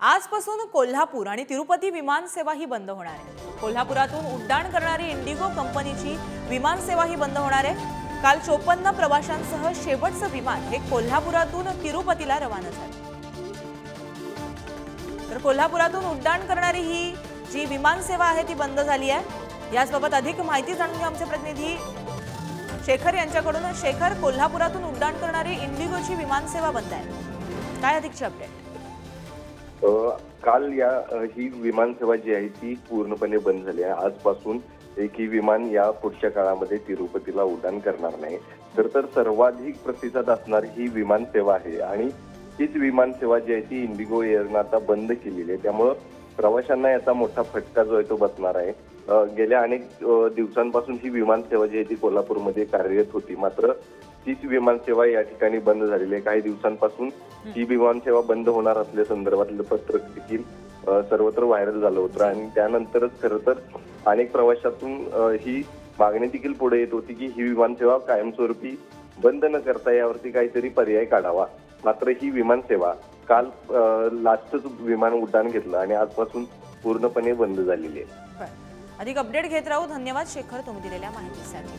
आजपासून कोल्हापूर आणि तिरुपती विमान सेवा ही बंद होणार आहे। कोल्हापुरातून उड्डाण करणारी इंडिगो कंपनीची विमान सेवा ही बंद होणार आहे। काल 54 प्रवाशांसह शेवटचं विमान हे कोल्हापुरातून तिरुपतीला रवाना झालं। तर कोल्हापुरातून उड्डाण करणारी ही जी विमान सेवा आहे ती बंद झाली आहे। याबाबत अधिक माहिती जाणून घेऊ आमचे प्रतिनिधी शेखर यांच्याकडून। शेखर, कोल्हापुरातून उड्डाण करणारी इंडिगोची विमान सेवा बंद आहे, काय अधिकची अपडेट? काल ही विमान सेवा जी आहे ती पूर्णपणे बंद झाली आहे। आजपासून एकही विमान या पुढच्या काळामध्ये तिरुपतीला उड्डाण करणार नाही। तर सर्वाधिक प्रतिसाद असणारी ही विमान सेवा आहे आणि हीच विमान सेवा जी आहे ती इंडिगो एअरनं आता बंद केलेली आहे। त्यामुळे प्रवाशांना याचा मोठा फटका जो आहे तो बसणार आहे। गेल्या अनेक दिवसांपासून ही विमान सेवा जी आहे ती कोल्हापूरमध्ये कार्यरत होती, मात्र तीच विमान सेवा या ठिकाणी बंद झालेली आहे। काही दिवसांपासून ही विमान सेवा बंद होणार असल्या संदर्भातलं पत्रक देखील सर्वत्र व्हायरल झालं होतं आणि त्यानंतरच खरं तर अनेक प्रवाशातून ही मागणी देखील पुढे येत होती की ही विमान सेवा कायमस्वरूपी बंद न करता यावरती काहीतरी पर्याय काढावा। मात्र ही विमान सेवा काल लास्टच विमान उड्डाण घेतलं आणि आजपासून पूर्णपणे बंद झालेली आहे। अधिक अपडेट घेत राहू। धन्यवाद शेखर, तुम्ही दिलेल्या माहितीसाठी।